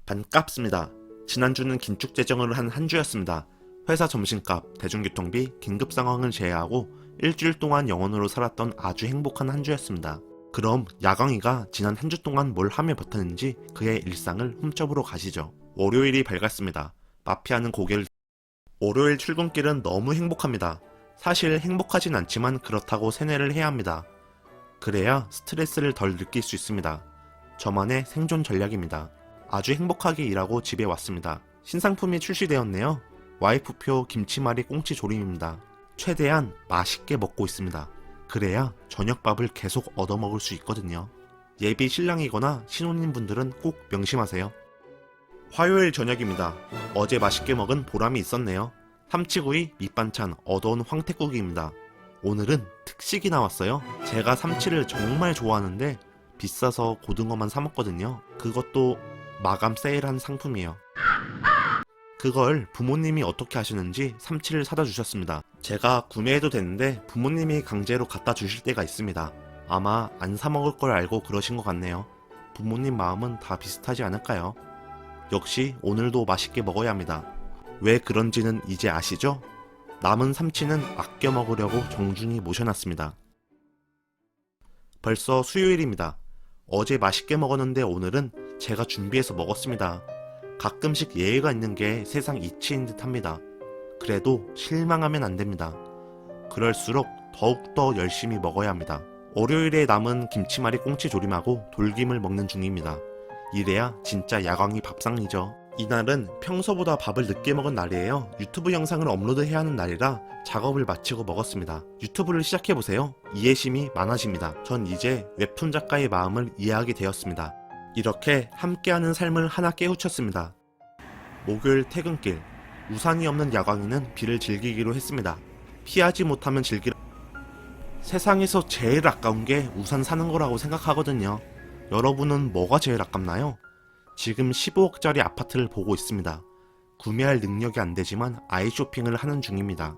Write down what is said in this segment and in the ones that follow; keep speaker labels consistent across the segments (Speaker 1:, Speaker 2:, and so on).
Speaker 1: 반갑습니다. 지난주는 긴축 재정을 한 주였습니다. 회사 점심값, 대중교통비, 긴급 상황을 제외하고 일주일 동안 영원으로 살았던 아주 행복한 한 주였습니다. 그럼 야광이가 지난 한 주 동안 뭘 하며 버텼는지 그의 일상을 훔쳐보러 가시죠. 월요일이 밝았습니다. 마피아는 고개를 월요일 출근길은 너무 행복합니다. 사실 행복하진 않지만 그렇다고 세뇌를 해야 합니다. 그래야 스트레스를 덜 느낄 수 있습니다. 저만의 생존 전략입니다. 아주 행복하게 일하고 집에 왔습니다. 신상품이 출시되었네요. 와이프표 김치말이 꽁치 조림입니다. 최대한 맛있게 먹고 있습니다. 그래야 저녁밥을 계속 얻어먹을 수 있거든요. 예비 신랑이거나 신혼인분들은 꼭 명심하세요. 화요일 저녁입니다. 어제 맛있게 먹은 보람이 있었네요. 삼치구이, 밑반찬, 얻어온 황태국입니다. 오늘은 특식이 나왔어요. 제가 삼치를 정말 좋아하는데 비싸서 고등어만 사 먹거든요. 그것도 마감 세일한 상품이에요. 그걸 부모님이 어떻게 하시는지 삼치를 사다 주셨습니다. 제가 구매해도 되는데 부모님이 강제로 갖다 주실 때가 있습니다. 아마 안 사 먹을 걸 알고 그러신 것 같네요. 부모님 마음은 다 비슷하지 않을까요? 역시 오늘도 맛있게 먹어야 합니다. 왜 그런지는 이제 아시죠? 남은 삼치는 아껴 먹으려고 정중히 모셔놨습니다. 벌써 수요일입니다. 어제 맛있게 먹었는데 오늘은 제가 준비해서 먹었습니다. 가끔씩 예의가 있는 게 세상 이치인 듯 합니다. 그래도 실망하면 안 됩니다. 그럴수록 더욱더 열심히 먹어야 합니다. 월요일에 남은 김치말이 꽁치 조림하고 돌김을 먹는 중입니다. 이래야 진짜 야광이 밥상이죠. 이날은 평소보다 밥을 늦게 먹은 날이에요. 유튜브 영상을 업로드해야 하는 날이라 작업을 마치고 먹었습니다. 유튜브를 시작해보세요. 이해심이 많아집니다. 전 이제 웹툰 작가의 마음을 이해하게 되었습니다. 이렇게 함께하는 삶을 하나 깨우쳤습니다. 목요일 퇴근길, 우산이 없는 야광이는 비를 즐기기로 했습니다. 피하지 못하면 즐기라. 세상에서 제일 아까운 게 우산 사는 거라고 생각하거든요. 여러분은 뭐가 제일 아깝나요? 지금 15억짜리 아파트를 보고 있습니다. 구매할 능력이 안 되지만 아이쇼핑을 하는 중입니다.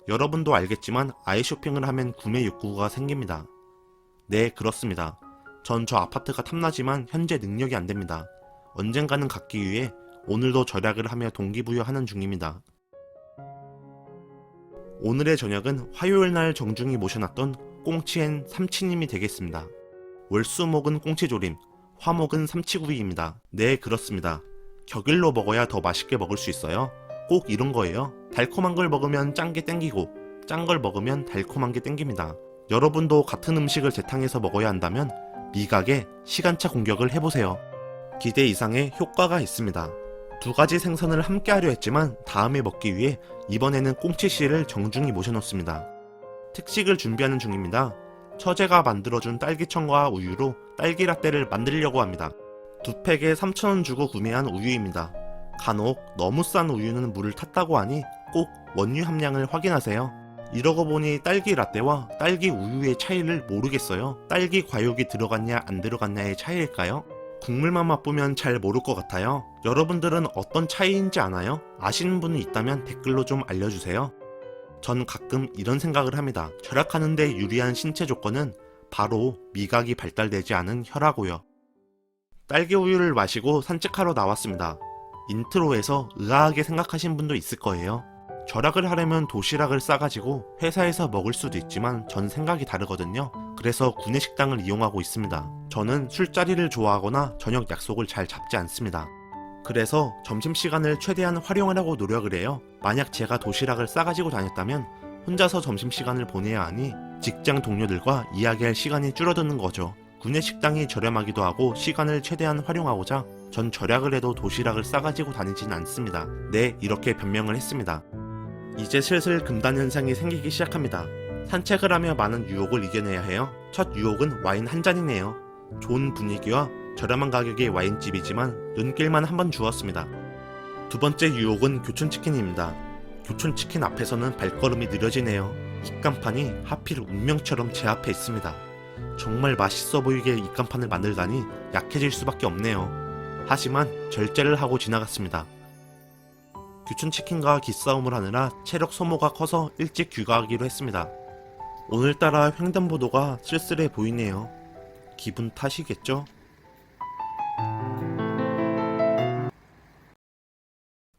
Speaker 1: 여러분도 알겠지만 아이쇼핑을 하면 구매 욕구가 생깁니다. 네, 그렇습니다. 전 저 아파트가 탐나지만 현재 능력이 안 됩니다. 언젠가는 갖기 위해 오늘도 절약을 하며 동기부여하는 중입니다. 오늘의 저녁은 화요일날 정중히 모셔놨던 꽁치앤 삼치님이 되겠습니다. 월수목은 꽁치조림, 화목은 삼치구이입니다. 네, 그렇습니다. 격일로 먹어야 더 맛있게 먹을 수 있어요. 꼭 이런 거예요. 달콤한 걸 먹으면 짠 게 땡기고 짠 걸 먹으면 달콤한 게 땡깁니다. 여러분도 같은 음식을 재탕해서 먹어야 한다면 미각의 시간차 공격을 해보세요. 기대 이상의 효과가 있습니다. 두 가지 생선을 함께 하려 했지만 다음에 먹기 위해 이번에는 꽁치씨를 정중히 모셔놓습니다. 특식을 준비하는 중입니다. 처제가 만들어준 딸기청과 우유로 딸기 라떼를 만들려고 합니다. 두 팩에 3,000원 주고 구매한 우유입니다. 간혹 너무 싼 우유는 물을 탔다고 하니 꼭 원유 함량을 확인하세요. 이러고 보니 딸기 라떼와 딸기 우유의 차이를 모르겠어요. 딸기 과육이 들어갔냐 안 들어갔냐의 차이일까요? 국물만 맛보면 잘 모를 것 같아요. 여러분들은 어떤 차이인지 아나요? 아시는 분이 있다면 댓글로 좀 알려주세요. 전 가끔 이런 생각을 합니다. 절약하는데 유리한 신체 조건은 바로 미각이 발달되지 않은 혀라고요. 딸기 우유를 마시고 산책하러 나왔습니다. 인트로에서 의아하게 생각하신 분도 있을 거예요. 절약을 하려면 도시락을 싸가지고 회사에서 먹을 수도 있지만 전 생각이 다르거든요. 그래서 구내식당을 이용하고 있습니다. 저는 술자리를 좋아하거나 저녁 약속을 잘 잡지 않습니다. 그래서 점심시간을 최대한 활용하려고 노력을 해요. 만약 제가 도시락을 싸가지고 다녔다면 혼자서 점심시간을 보내야 하니 직장 동료들과 이야기할 시간이 줄어드는 거죠. 구내식당이 저렴하기도 하고 시간을 최대한 활용하고자 전 절약을 해도 도시락을 싸가지고 다니진 않습니다. 네, 이렇게 변명을 했습니다. 이제 슬슬 금단 현상이 생기기 시작합니다. 산책을 하며 많은 유혹을 이겨내야 해요. 첫 유혹은 와인 한 잔이네요. 좋은 분위기와 저렴한 가격의 와인집이지만 눈길만 한번 주었습니다. 두 번째 유혹은 교촌치킨입니다. 교촌치킨 앞에서는 발걸음이 느려지네요. 입간판이 하필 운명처럼 제 앞에 있습니다. 정말 맛있어 보이게 입간판을 만들다니 약해질 수밖에 없네요. 하지만 절제를 하고 지나갔습니다. 교촌치킨과 기싸움을 하느라 체력 소모가 커서 일찍 귀가하기로 했습니다. 오늘따라 횡단보도가 쓸쓸해 보이네요. 기분 탓이겠죠?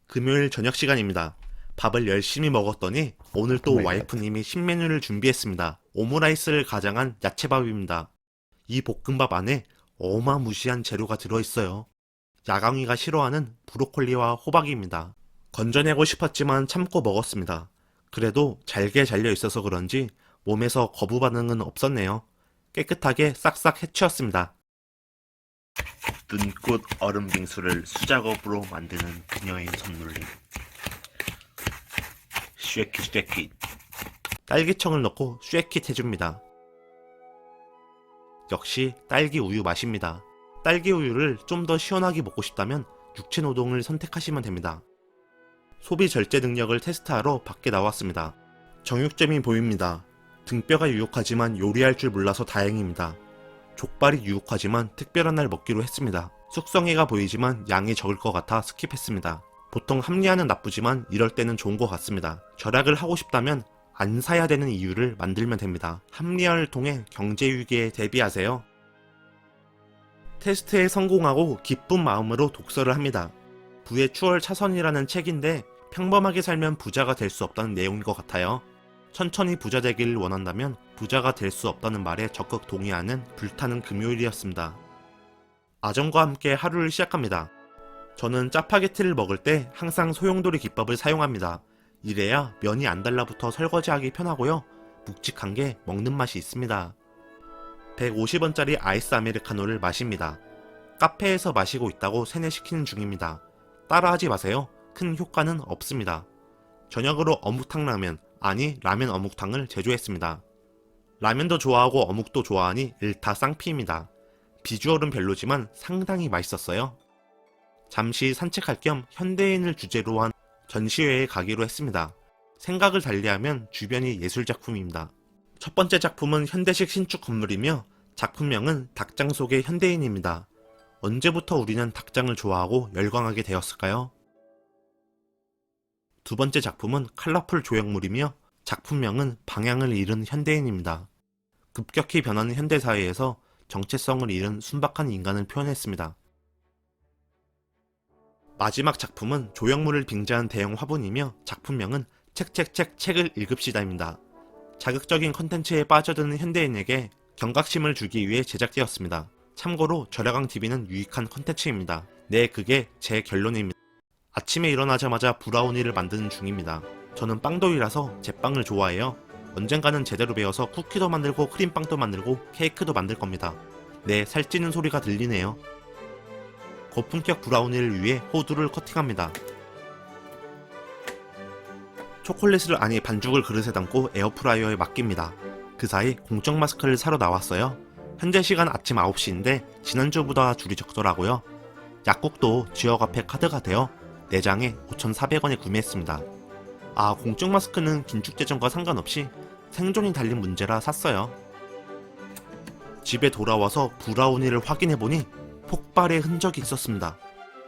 Speaker 1: 금요일 저녁 시간입니다. 밥을 열심히 먹었더니 오늘 또 와이프님이 신메뉴를 준비했습니다. 오므라이스를 가장한 야채밥입니다. 이 볶음밥 안에 어마무시한 재료가 들어있어요. 야광이가 싫어하는 브로콜리와 호박입니다. 건져내고 싶었지만 참고 먹었습니다. 그래도 잘게 잘려 있어서 그런지 몸에서 거부 반응은 없었네요. 깨끗하게 싹싹 해치웠습니다. 눈꽃 얼음 빙수를 수작업으로 만드는 그녀의 손놀림. 쉐킷. 딸기청을 넣고 쉐킷 해줍니다. 역시 딸기 우유 맛입니다. 딸기 우유를 좀 더 시원하게 먹고 싶다면 육체노동을 선택하시면 됩니다. 소비 절제 능력을 테스트하러 밖에 나왔습니다. 정육점이 보입니다. 등뼈가 유혹하지만 요리할 줄 몰라서 다행입니다. 족발이 유혹하지만 특별한 날 먹기로 했습니다. 숙성회가 보이지만 양이 적을 것 같아 스킵했습니다. 보통 합리화는 나쁘지만 이럴 때는 좋은 것 같습니다. 절약을 하고 싶다면 안 사야 되는 이유를 만들면 됩니다. 합리화를 통해 경제위기에 대비하세요. 테스트에 성공하고 기쁜 마음으로 독서를 합니다. 부의 추월 차선이라는 책인데 평범하게 살면 부자가 될 수 없다는 내용인 것 같아요. 천천히 부자 되기를 원한다면 부자가 될 수 없다는 말에 적극 동의하는 불타는 금요일이었습니다. 아점과 함께 하루를 시작합니다. 저는 짜파게티를 먹을 때 항상 소용돌이 기법을 사용합니다. 이래야 면이 안 달라붙어 설거지하기 편하고요. 묵직한 게 먹는 맛이 있습니다. 150원짜리 아이스 아메리카노를 마십니다. 카페에서 마시고 있다고 세뇌시키는 중입니다. 따라하지 마세요. 큰 효과는 없습니다. 저녁으로 어묵탕 라면, 아니 라면 어묵탕을 제조했습니다. 라면도 좋아하고 어묵도 좋아하니 일타 쌍피입니다. 비주얼은 별로지만 상당히 맛있었어요. 잠시 산책할 겸 현대인을 주제로 한 전시회에 가기로 했습니다. 생각을 달리하면 주변이 예술작품입니다. 첫 번째 작품은 현대식 신축 건물이며 작품명은 닭장 속의 현대인입니다. 언제부터 우리는 닭장을 좋아하고 열광하게 되었을까요? 두 번째 작품은 컬러풀 조형물이며 작품명은 방향을 잃은 현대인입니다. 급격히 변하는 현대사회에서 정체성을 잃은 순박한 인간을 표현했습니다. 마지막 작품은 조형물을 빙자한 대형 화분이며 작품명은 책을 읽읍시다입니다. 자극적인 컨텐츠에 빠져드는 현대인에게 경각심을 주기 위해 제작되었습니다. 참고로 저라강TV는 유익한 컨텐츠입니다. 네, 그게 제 결론입니다. 아침에 일어나자마자 브라우니를 만드는 중입니다. 저는 빵도이라서 제빵을 좋아해요. 언젠가는 제대로 배워서 쿠키도 만들고 크림빵도 만들고 케이크도 만들 겁니다. 네, 살찌는 소리가 들리네요. 고품격 브라우니를 위해 호두를 커팅합니다. 초콜릿을 아니 반죽을 그릇에 담고 에어프라이어에 맡깁니다. 그 사이 공적 마스크를 사러 나왔어요. 현재 시간 아침 9시인데 지난주보다 줄이 적더라고요. 약국도 지역 앞에 카드가 되어 4장에 5,400원에 구매했습니다. 아, 공적 마스크는 긴축재정과 상관없이 생존이 달린 문제라 샀어요. 집에 돌아와서 브라우니를 확인해보니 폭발의 흔적이 있었습니다.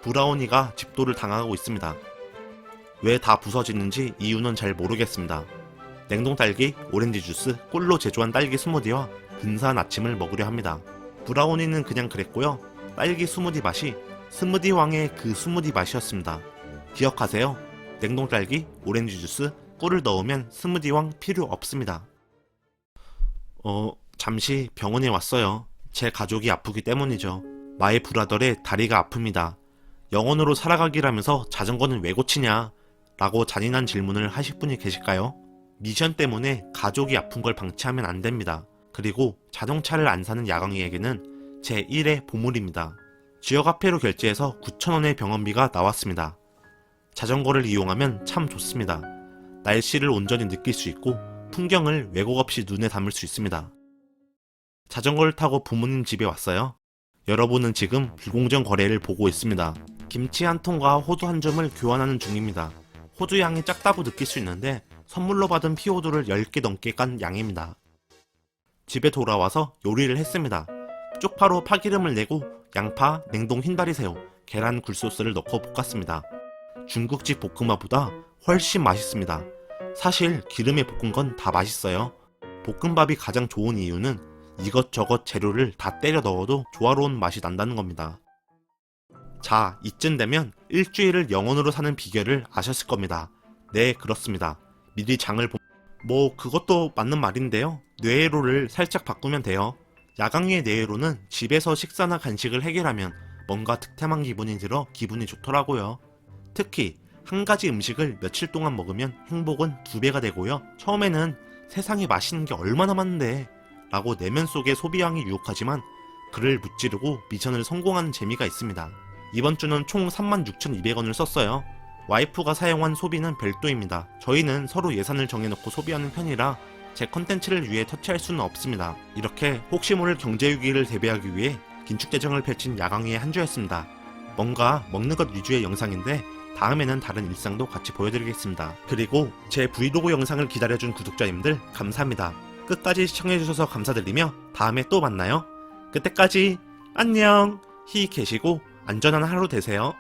Speaker 1: 브라우니가 집도를 당하고 있습니다. 왜 다 부서지는지 이유는 잘 모르겠습니다. 냉동 딸기, 오렌지 주스, 꿀로 제조한 딸기 스무디와 근사한 아침을 먹으려 합니다. 브라우니는 그냥 그랬고요. 딸기 스무디 맛이 스무디 왕의 그 스무디 맛이었습니다. 기억하세요. 냉동 딸기, 오렌지 주스, 꿀을 넣으면 스무디 왕 필요 없습니다. 잠시 병원에 왔어요. 제 가족이 아프기 때문이죠. 마이 브라더의 다리가 아픕니다. 영원으로 살아가기라면서 자전거는 왜 고치냐? 라고 잔인한 질문을 하실 분이 계실까요? 미션 때문에 가족이 아픈 걸 방치하면 안 됩니다. 그리고 자동차를 안 사는 야광이에게는 제1의 보물입니다. 지역화폐로 결제해서 9,000원의 병원비가 나왔습니다. 자전거를 이용하면 참 좋습니다. 날씨를 온전히 느낄 수 있고 풍경을 왜곡 없이 눈에 담을 수 있습니다. 자전거를 타고 부모님 집에 왔어요. 여러분은 지금 불공정 거래를 보고 있습니다. 김치 한 통과 호두 한 줌을 교환하는 중입니다. 호두 양이 작다고 느낄 수 있는데 선물로 받은 피호두를 10개 넘게 깐 양입니다. 집에 돌아와서 요리를 했습니다. 쪽파로 파기름을 내고 양파, 냉동 흰다리새우, 계란 굴소스를 넣고 볶았습니다. 중국집 볶음밥보다 훨씬 맛있습니다. 사실 기름에 볶은 건 다 맛있어요. 볶음밥이 가장 좋은 이유는 이것저것 재료를 다 때려 넣어도 조화로운 맛이 난다는 겁니다. 자, 이쯤 되면 일주일을 영원으로 사는 비결을 아셨을 겁니다. 네, 그렇습니다. 미리 장을 뭐 그것도 맞는 말인데요. 뇌회로를 살짝 바꾸면 돼요. 야광위의 뇌회로는 집에서 식사나 간식을 해결하면 뭔가 득템한 기분이 들어 기분이 좋더라고요. 특히 한 가지 음식을 며칠 동안 먹으면 행복은 2배가 되고요. 처음에는 세상에 맛있는 게 얼마나 많은데 라고 내면 속의 소비향이 유혹하지만 그를 무찌르고 미션을 성공하는 재미가 있습니다. 이번 주는 총 36,200원을 썼어요. 와이프가 사용한 소비는 별도입니다. 저희는 서로 예산을 정해놓고 소비하는 편이라 제 컨텐츠를 위해 터치할 수는 없습니다. 이렇게 혹시 모를 경제위기를 대비하기 위해 긴축재정을 펼친 야광위의 한 주였습니다. 뭔가 먹는 것 위주의 영상인데 다음에는 다른 일상도 같이 보여드리겠습니다. 그리고 제 브이로그 영상을 기다려준 구독자님들 감사합니다. 끝까지 시청해주셔서 감사드리며 다음에 또 만나요. 그때까지 안녕! 히 계시고 안전한 하루 되세요.